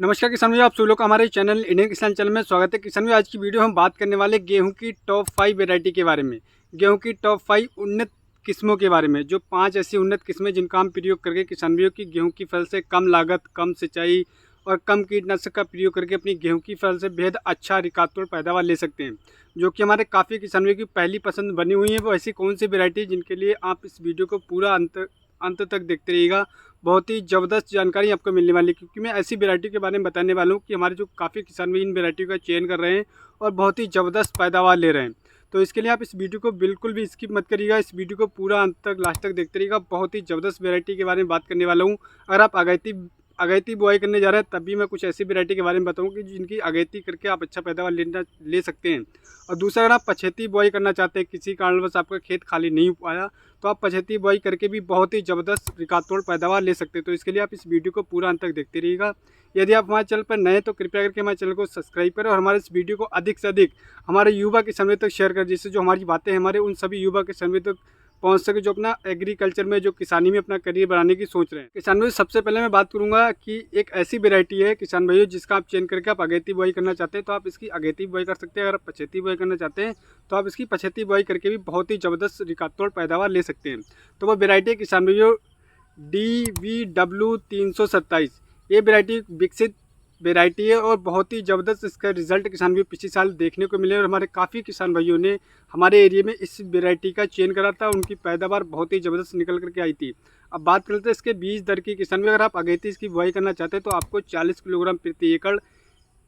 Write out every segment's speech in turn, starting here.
नमस्कार किसान भाई, आप सभी लोग का हमारे चैनल इंडियन किसान चैनल में स्वागत है। किसान भाई, आज की वीडियो हम बात करने वाले गेहूं की टॉप 5 वैरायटी के बारे में। गेहूं की टॉप 5 उन्नत किस्मों के बारे में, जो 5 ऐसी उन्नत किस्में जिनका हम प्रयोग करके किसान भाइयों की गेहूं की फसल से कम लागत, कम सिंचाई और कम कीटनाशक का प्रयोग करके अपनी गेहूँ की फसल से बेहद अच्छा रिकॉर्ड पैदावार ले सकते हैं, जो कि हमारे काफ़ी किसान भाइयों की पहली पसंद बनी हुई है। वो ऐसी कौन सी वैरायटी जिनके लिए आप इस वीडियो को पूरा अंत तक देखते रहिएगा। बहुत ही ज़बरदस्त जानकारी आपको मिलने वाली है, क्योंकि मैं ऐसी वैरायटी के बारे में बताने वाला हूँ कि हमारे जो काफ़ी किसान भी इन वैरायटी का चयन कर रहे हैं और बहुत ही ज़बरदस्त पैदावार ले रहे हैं। तो इसके लिए आप इस वीडियो को बिल्कुल भी स्किप मत करिएगा, इस वीडियो को पूरा अंत तक लास्ट तक देखते रहिएगा। बहुत ही ज़बरदस्त वैरायटी के बारे में बात करने वाला हूँ। अगर आप अगैती बुआई करने जा रहे हैं तभी मैं कुछ ऐसी वैरायटी के बारे में बताऊँ कि जिनकी अगैती करके आप अच्छा पैदावार ले सकते हैं। और दूसरा, अगर आप पछेती बुआई करना चाहते हैं, किसी कारणवश आपका खेत खाली नहीं हो पाया, तो आप पछेती बुआई करके भी बहुत ही ज़बरदस्त रिकॉर्ड पैदावार ले सकते हैं। तो इसके लिए आप इस वीडियो को पूरा अंत तक देखते रहिएगा। यदि आप हमारे चैनल पर नए तो कृपया करके हमारे चैनल को सब्सक्राइब करें और हमारे इस वीडियो को अधिक से अधिक हमारे युवा के समय तक शेयर करें, जिससे जो हमारी बातें हैं हमारे उन सभी युवा के समय तक पहुंच सके जो अपना एग्रीकल्चर में, जो किसानी में अपना करियर बनाने की सोच रहे हैं। किसान भाई, सबसे पहले मैं बात करूंगा कि एक ऐसी वैरायटी है किसान भाइयों जिसका आप चयन करके आप अगेती बुआई करना चाहते हैं तो आप इसकी अगेती बुआई कर सकते हैं। अगर आप पछेती बुआई करना चाहते हैं तो आप इसकी पछेती बुआई करके भी बहुत ही ज़बरदस्त रिकॉर्ड पैदावार ले सकते हैं। तो वो वैरायटी है किसान भाइयों DVW 327। ये वैरायटी विकसित वैरायटी है और बहुत ही ज़बरदस्त इसका रिजल्ट किसान भाई पिछले साल देखने को मिले और हमारे काफ़ी किसान भाइयों ने हमारे एरिया में इस वैरायटी का चयन करा था। उनकी पैदावार बहुत ही ज़बरदस्त निकल करके आई थी। अब बात करते हैं इसके बीज दर की। किसान भाई, अगर आप अगेती इसकी बुआई करना चाहते हैं तो आपको 40 किलोग्राम प्रति एकड़,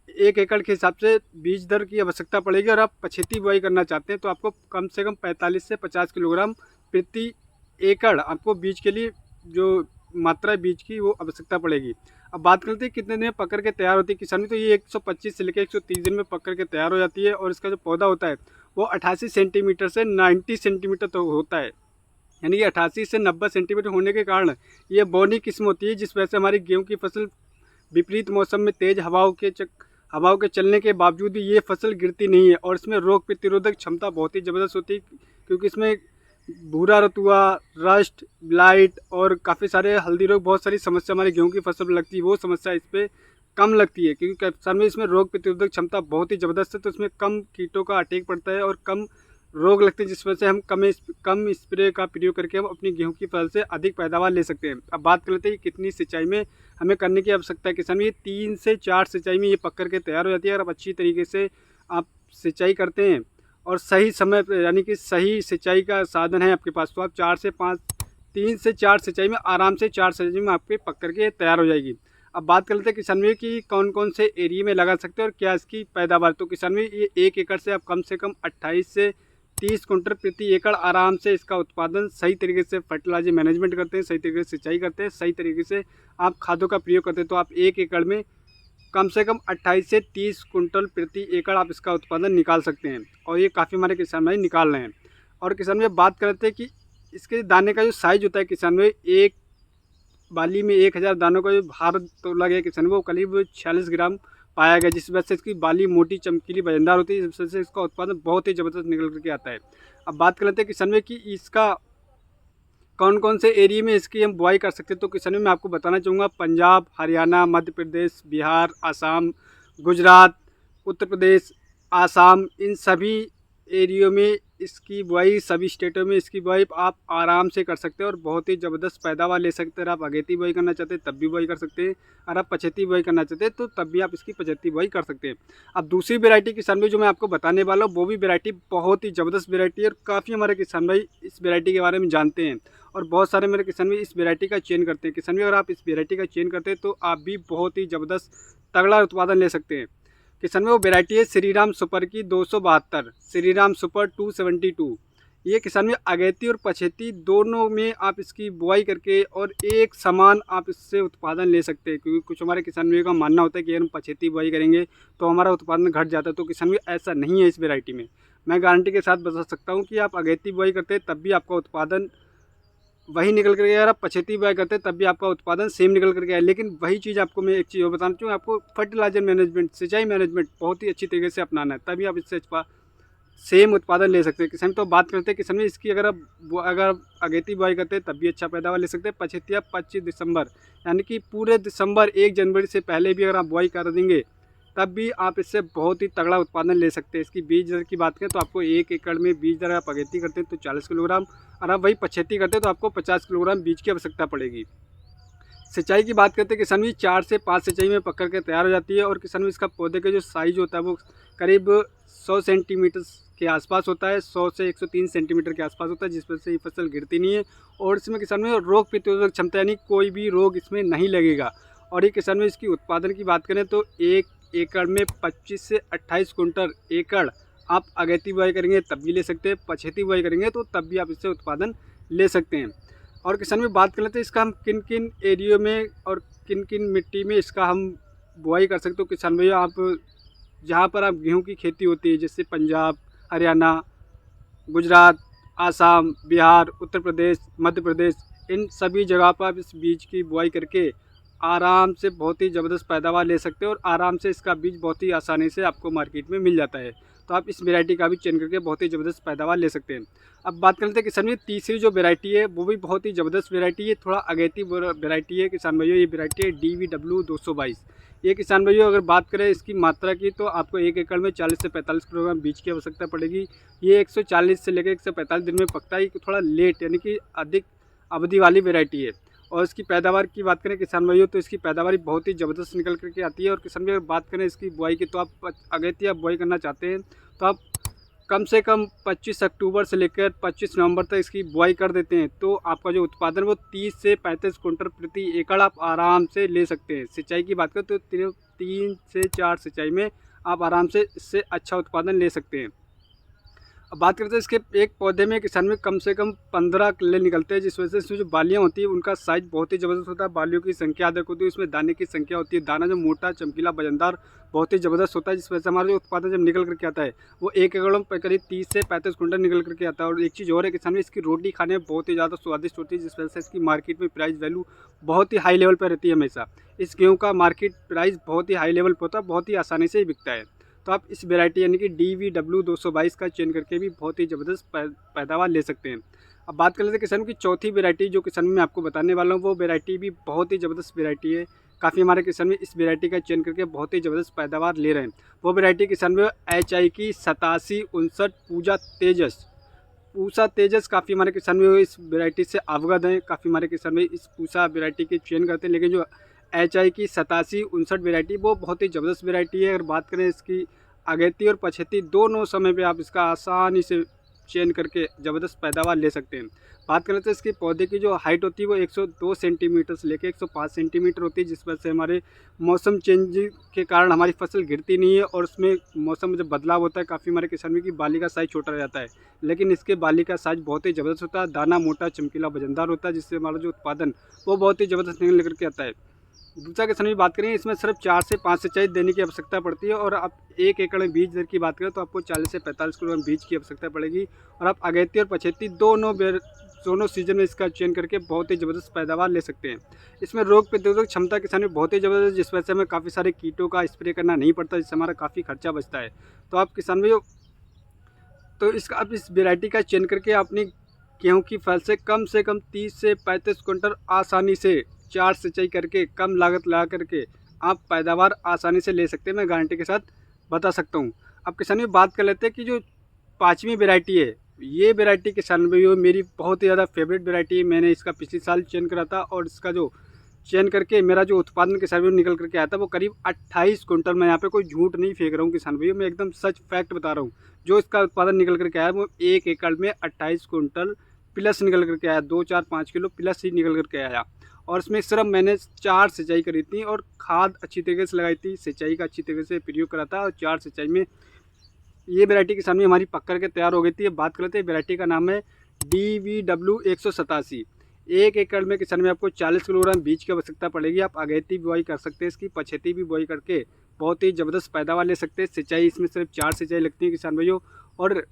1 एकड़ के हिसाब से बीज दर की आवश्यकता पड़ेगी। और आप पछेती बुआई करना चाहते हैं तो आपको कम से कम 45 से 50 किलोग्राम प्रति एकड़ आपको बीज के लिए जो मात्रा बीज की वो आवश्यकता पड़ेगी। अब बात करते हैं कितने दिन में पकड़ के तैयार होती है किसान में, तो ये 125 से लेकर 130 दिन में पकड़ के तैयार हो जाती है। और इसका जो पौधा होता है वो 88 सेंटीमीटर से 90 सेंटीमीटर तक होता है, यानी कि 88 से 90 सेंटीमीटर होने के कारण ये बौनी किस्म होती है, जिस वजह से हमारी गेहूँ की फसल विपरीत मौसम में तेज़ हवाओं के चलने के बावजूद भी ये फसल गिरती नहीं है। और इसमें रोग प्रतिरोधक क्षमता बहुत ही ज़बरदस्त होती है, क्योंकि इसमें भूरा रतुआ, रस्ट, ब्लाइट और काफ़ी सारे हल्दी रोग, बहुत सारी समस्या हमारी गेहूं की फसल में लगती है, वो समस्या इस पर कम लगती है, क्योंकि किसान में इसमें रोग प्रतिरोधक क्षमता बहुत ही ज़बरदस्त है। तो इसमें कम कीटों का अटैक पड़ता है और कम रोग लगते हैं, जिस वजह से हम कम स्प्रे का प्रयोग करके हम अपनी गेहूं की फसल से अधिक पैदावार ले सकते हैं। अब बात कर लेते हैं कि कितनी सिंचाई में हमें करने की आवश्यकता है। किसान में ये 3 से 4 सिंचाई में ये पक करके तैयार हो जाती है। अगर आप अच्छी तरीके से आप सिंचाई करते हैं और सही समय पर, यानी कि सही सिंचाई का साधन है आपके पास, तो आप 3 से 4 सिंचाई में आराम से 4 सिंचाई में आपके पक करके तैयार हो जाएगी। अब बात कर लेते हैं किसान भाई कि कौन कौन से एरिया में लगा सकते हैं और क्या इसकी पैदावार। तो किसान भाई, ये 1 एकड़ से आप कम 28 से 30 कुंटल प्रति एकड़ आराम से इसका उत्पादन सही तरीके से फर्टिलाइजर मैनेजमेंट करते हैं, सही तरीके से सिंचाई करते हैं, सही तरीके से आप खादों का प्रयोग करते हैं, तो आप 1 एकड़ में कम से कम 28 से 30 कुंटल प्रति एकड़ आप इसका उत्पादन निकाल सकते हैं। और ये काफ़ी हमारे किसान भाई निकाल रहे हैं। और किसान भाई, बात करते हैं कि इसके दाने का जो साइज़ होता है किसान भाई, एक बाली में 1000 दानों का जो भार तोला गया किसान वो करीब 46 ग्राम पाया गया, जिस वजह से इसकी बाली मोटी, चमकीली, वजनदार होती है, जिस वजह से इसका उत्पादन बहुत ही ज़बरदस्त निकल करके आता है। अब बात कर लेते हैं किसान भाई कि इसका कौन कौन से एरिया में इसकी हम बुआई कर सकते हैं। तो किसान मैं आपको बताना चाहूँगा, पंजाब, हरियाणा, मध्य प्रदेश, बिहार, आसाम, गुजरात, उत्तर प्रदेश, आसाम, इन सभी एरियो में इसकी बुआई, सभी स्टेटों में इसकी बुआई आप आराम से कर सकते हैं और बहुत ही ज़बरदस्त पैदावार ले सकते हैं। अगर आप अगेती बुआई करना चाहते हैं तब भी बुआई कर सकते हैं, अगर आप पछेती बुआई करना चाहते हैं तो तब भी आप इसकी पछेती बुआई कर सकते हैं। अब दूसरी वैरायटी किसान भाई जो मैं आपको बताने वाला हूँ, वो भी वैरायटी बहुत ही ज़बरदस्त वैरायटी है और काफ़ी हमारे किसान भाई इस वैरायटी के बारे में जानते हैं और बहुत सारे मेरे किसान भाई इस वैरायटी का चयन करते हैं। किसान भाई, अगर आप इस वैरायटी का चयन करते हैं तो आप भी बहुत ही ज़बरदस्त तगड़ा उत्पादन ले सकते हैं। किसान भाई, वो वैरायटी है श्रीराम सुपर की 272, श्रीराम सुपर 272। ये किसान भाई अगेती और पछेती दोनों में आप इसकी बुआई करके और एक समान आप इससे उत्पादन ले सकते हैं, क्योंकि कुछ हमारे किसान भाइयों का मानना होता है कि हम पछेती बुआई करेंगे तो हमारा उत्पादन घट जाता है। तो किसान भाई, ऐसा नहीं है इस वैरायटी में। मैं गारंटी के साथ बता सकता हूँ कि आप अगेती बुआई करते हैं तब भी आपका उत्पादन वही निकल कर गया, अगर आप पछेती बुआई करते हैं तब भी आपका उत्पादन सेम निकल कर गया है। लेकिन वही चीज़ आपको मैं एक चीज़ और बताना चाहूँ, आपको फर्टिलाइजर मैनेजमेंट, सिंचाई मैनेजमेंट बहुत ही अच्छी तरीके से अपनाना है, तभी आप इससे सेम उत्पादन ले सकते हैं। किसान तो बात करते हैं किसान में इसकी अगर अगेती बुआई करते हैं तब भी अच्छा पैदावार ले सकते हैं। पछेती 25 दिसंबर यानी कि पूरे दिसंबर 1 जनवरी से पहले भी अगर आप बुआई कर देंगे तब भी आप इससे बहुत ही तगड़ा उत्पादन ले सकते हैं। इसकी बीज दर की बात करें तो आपको 1 एकड़ में बीज दर आप अगेती करते हैं तो 40 किलोग्राम, और आप वही पछेती करते हैं तो आपको 50 किलोग्राम बीज की आवश्यकता पड़ेगी। सिंचाई की बात करते हैं किसान भी 4 से 5 सिंचाई में पकड़ के तैयार हो जाती है। और किसान भी इसका पौधे का जो साइज होता है वो करीब 100 सेंटीमीटर के आसपास होता है, 100 से 103 सेंटीमीटर के आसपास होता है, जिस वजह से ये फसल गिरती नहीं है। और इसमें किसान में रोग प्रतिरोधक क्षमता यानी कोई भी रोग इसमें नहीं लगेगा। और ये किसान में इसकी उत्पादन की बात करें तो 1 एकड़ में 25 से 28 कुंटल एकड़ आप अगेती बुआई करेंगे तब भी ले सकते हैं, पछेती बुआई करेंगे तो तब भी आप इससे उत्पादन ले सकते हैं। और किसान में बात कर लेते हैं इसका हम किन किन एरियो में और किन किन मिट्टी में इसका हम बुआई कर सकते हो। किसान भैया आप जहाँ पर आप गेहूं की खेती होती है जैसे पंजाब, हरियाणा, गुजरात, आसाम, बिहार, उत्तर प्रदेश, मध्य प्रदेश, इन सभी जगह पर आप इस बीज की बुआई करके आराम से बहुत ही ज़बरदस्त पैदावार ले सकते हो। और आराम से इसका बीज बहुत ही आसानी से आपको मार्केट में मिल जाता है। तो आप इस वैरायटी का भी चयन करके बहुत ही ज़बरदस्त पैदावार ले सकते हैं। अब बात कर लेते हैं किसान में तीसरी जो वैरायटी है वो भी बहुत ही ज़बरदस्त वैरायटी है, थोड़ा अगेती वैरायटी है किसान भाइयों। ये वैरायटी है DVW 222। ये किसान भाइयों अगर बात करें इसकी मात्रा की तो आपको 1 एकड़ में 40 से 45 किलोग्राम बीज की आवश्यकता पड़ेगी। ये 140 से लेकर 145 दिन में पकता है, थोड़ा लेट यानी कि अधिक अवधि वाली वैरायटी है। और इसकी पैदावार की बात करें किसान भाइयों तो इसकी पैदावार बहुत ही ज़बरदस्त निकल करके आती है। और किसान भाई अगर बात करें इसकी बुआई की तो आप अगेती आप बुआई करना चाहते हैं तो आप कम से कम 25 अक्टूबर से लेकर 25 नवंबर तक इसकी बुआई कर देते हैं तो आपका जो उत्पादन वो 30 से 35 कुंटल प्रति एकड़ आप आराम से ले सकते हैं। सिंचाई की बात करें तो 3 से 4 सिंचाई में आप आराम से इससे अच्छा उत्पादन ले सकते हैं। अब बात करते हैं इसके एक पौधे में किसान में कम से कम 15 किले निकलते हैं, जिस वजह से इसमें जो बालियाँ होती है उनका साइज बहुत ही ज़बरदस्त होता है। बालियों की संख्या अधिक होती है, उसमें दाने की संख्या होती है। दाना जो मोटा, चमकीला, वजनदार बहुत ही ज़बरदस्त होता है, जिस वजह से हमारा जो उत्पादन जब निकल करके आता है वो 1 एकड़ में करीब 30 से 35 कुंटल निकल करके आता है। और एक चीज़ और है किसान में इसकी रोटी खाने में बहुत ही ज़्यादा स्वादिष्ट होती है, जिस वजह से इसकी मार्केट में प्राइस वैल्यू बहुत ही हाई लेवल पर रहती है हमेशा। इस गेहूँ का मार्केट प्राइस बहुत ही हाई लेवल पर होता है, बहुत ही आसानी से ही बिकता है। तो आप इस वैरायटी यानी कि DVW 222 का चयन करके भी बहुत ही ज़बरदस्त पैदावार ले सकते हैं। अब बात कर लेते हैं किसान की चौथी वैरायटी जो किसान में आपको बताने वाला हूँ, वो वैरायटी भी बहुत ही ज़बरदस्त वैरायटी है। काफ़ी हमारे किसान में इस वैरायटी का चयन करके बहुत ही ज़बरदस्त पैदावार ले रहे हैं। वो वैरायटी किसान में HI की 8759 पूसा तेजस काफ़ी हमारे किसान में इस वैरायटी से अवगत हैं। काफ़ी हमारे किसान में इस पूसा वैरायटी के चयन करते हैं, लेकिन जो HI की 8759 वैरायटी वो बहुत ही ज़बरदस्त वैरायटी है। अगर बात करें इसकी अगेती और पछेती दोनों समय पे आप इसका आसानी से चयन करके ज़बरदस्त पैदावार ले सकते हैं। बात करें तो इसके पौधे की जो हाइट होती है वो 102 सेंटीमीटर से लेकर 105 सेंटीमीटर होती है, जिस वजह से हमारे मौसम चेंज के कारण हमारी फसल गिरती नहीं है। और उसमें मौसम में जब बदलाव होता है काफ़ी हमारे किसान की बाली का साइज छोटा रह जाता है, लेकिन इसके बाली का साइज बहुत ही ज़बरदस्त होता है। दाना मोटा, चमकीला, वजनदार होता है, जिससे हमारा जो उत्पादन वो बहुत ही ज़बरदस्त निकल करके आता है। दूसरा किसान की बात करें इसमें सिर्फ 4 से 5 सिंचाई देने की आवश्यकता पड़ती है। और आप 1 एकड़ में बीज दर की बात करें तो आपको 40 से 45 किलोग्राम बीज की आवश्यकता पड़ेगी। और आप अगेती और पछेती दोनों सीजन में इसका चयन करके बहुत ही ज़बरदस्त पैदावार ले सकते हैं। इसमें रोग प्रतिरोधक क्षमता किसान में बहुत ही ज़बरदस्त, जिस वजह से हमें काफ़ी सारे कीटों का स्प्रे करना नहीं पड़ता, जिससे हमारा काफ़ी खर्चा बचता है। तो आप किसान में तो इसका आप इस वैरायटी का चयन करके अपनी गेहूँ की फसल से कम 30 से 35 कुंटल आसानी से 4 सिंचाई करके कम लागत लगा करके आप पैदावार आसानी से ले सकते हैं, मैं गारंटी के साथ बता सकता हूँ। अब किसान में बात कर लेते हैं कि जो 5वीं वैरायटी है, ये वैरायटी किसान भाइयों मेरी बहुत ही ज़्यादा फेवरेट वैरायटी है। मैंने इसका पिछले साल चयन करा था और इसका जो चयन करके मेरा जो उत्पादन किसान भाइयों निकल करके आया था वो करीब 28 कुंटल। मैं यहाँ पे कोई झूठ नहीं फेंक रहा हूँ किसान भाइयों, मैं एकदम सच फैक्ट बता रहा हूँ। जो इसका उत्पादन निकल करके आया वो 1 एकड़ में 28 कुंटल प्लस निकल करके आया, 2-4-5 किलो प्लस ही निकल करके आया। और इसमें सिर्फ मैंने 4 सिंचाई करी थी और खाद अच्छी तरीके से लगाई थी, सिंचाई का अच्छी तरीके से प्रयोग करा था। और 4 सिंचाई में ये वैरायटी किसान में हमारी पक करके तैयार हो गई थी। बात कर लेते हैं वैरायटी का नाम है DVW 187। 1 एकड़ में किसान में आपको 40 किलोग्राम बीज की आवश्यकता पड़ेगी। आप अगेती बुआई कर सकते हैं, इसकी पछेती भी बुआई करके बहुत ही ज़बरदस्त पैदावार ले सकते हैं। सिंचाई इसमें सिर्फ 4 सिंचाई लगती है किसान भाइयों। और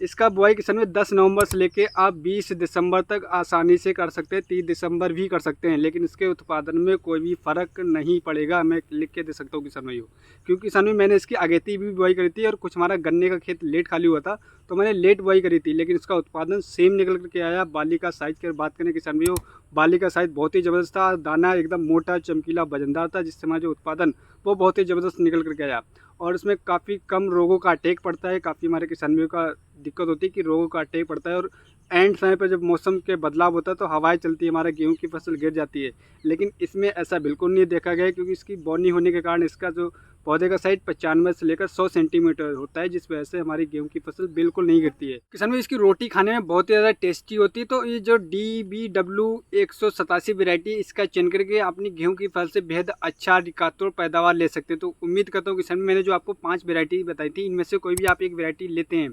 इसका बुआई किसान में 10 नवंबर से लेके आप 20 दिसंबर तक आसानी से कर सकते हैं, 30 दिसंबर भी कर सकते हैं, लेकिन इसके उत्पादन में कोई भी फ़र्क नहीं पड़ेगा। मैं लिख के दे सकता हूँ किसान भाइयों, क्योंकि किसान भाई मैंने इसकी अगेती भी बुआई करी थी और कुछ हमारा गन्ने का खेत लेट खाली हुआ था तो मैंने लेट बुआई करी थी, लेकिन इसका उत्पादन सेम निकल करके आया। बाली का साइज़ की बात करें किसान भाइयों, बाली का साइज़ बहुत ही ज़बरदस्त था, दाना एकदम मोटा चमकीला वजनदार था, जिससे हमारा जो उत्पादन वो बहुत ही ज़बरदस्त निकल करके आया। और इसमें काफ़ी कम रोगों का अटैक पड़ता है। काफ़ी हमारे किसानों का दिक्कत होती है कि रोगों का अटैक पड़ता है, और एंड समय पर जब मौसम के बदलाव होता है तो हवाएं चलती है, हमारा गेहूं की फसल गिर जाती है। लेकिन इसमें ऐसा बिल्कुल नहीं देखा गया है, क्योंकि इसकी बौनी होने के कारण इसका जो पौधे का साइज 95 से लेकर 100 सेंटीमीटर होता है, जिस वजह से हमारी गेहूं की फसल बिल्कुल नहीं गिरती है। किसान भाई इसकी रोटी खाने में बहुत ही ज़्यादा टेस्टी होती है। तो ये जो DBW 187 वेराइटी, इसका चयन करके अपनी गेहूं की फसल से बेहद अच्छा अधिकतर पैदावार ले सकते हैं। तो उम्मीद करता हूँ किसान, मैंने जो आपको 5 वेराइटी बताई थी, इनमें से कोई भी आप एक वेराइटी लेते हैं,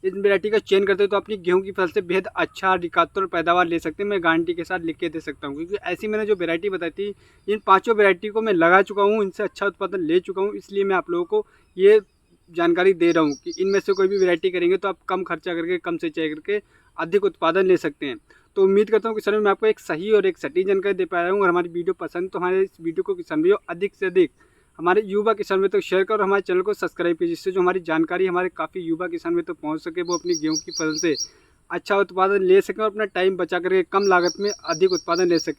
इस वेराइटी का चयन करते हैं, तो अपनी गेहूं की फसल से बेहद अच्छा अधिकतर पैदावार ले सकते हैं। मैं गारंटी के साथ लिख के दे सकता हूं, क्योंकि ऐसी मैंने जो वेराइटी बताई थी, इन 5 वेराइटी को मैं लगा चुका हूं, इनसे अच्छा उत्पादन ले चुका हूं, इसलिए मैं आप लोगों को ये जानकारी दे रहा हूं कि इनमें से कोई भी वेराइटी करेंगे तो आप कम खर्चा करके, कम सिंचाई करके अधिक उत्पादन ले सकते हैं। तो उम्मीद करता हूँ किसान भाई मैं आपको एक सही और एक सटीक जानकारी दे पाया हूँ। और हमारी वीडियो पसंद तो हमारे इस वीडियो को किसान भाइयों अधिक से अधिक हमारे युवा किसान में तक शेयर करो, हमारे चैनल को सब्सक्राइब कीजिए, जिससे जो हमारी जानकारी हमारे काफ़ी युवा किसान में तक पहुंच सके, वो अपनी गेहूं की फसल से अच्छा उत्पादन ले सकें और अपना टाइम बचा करके कम लागत में अधिक उत्पादन ले सकें।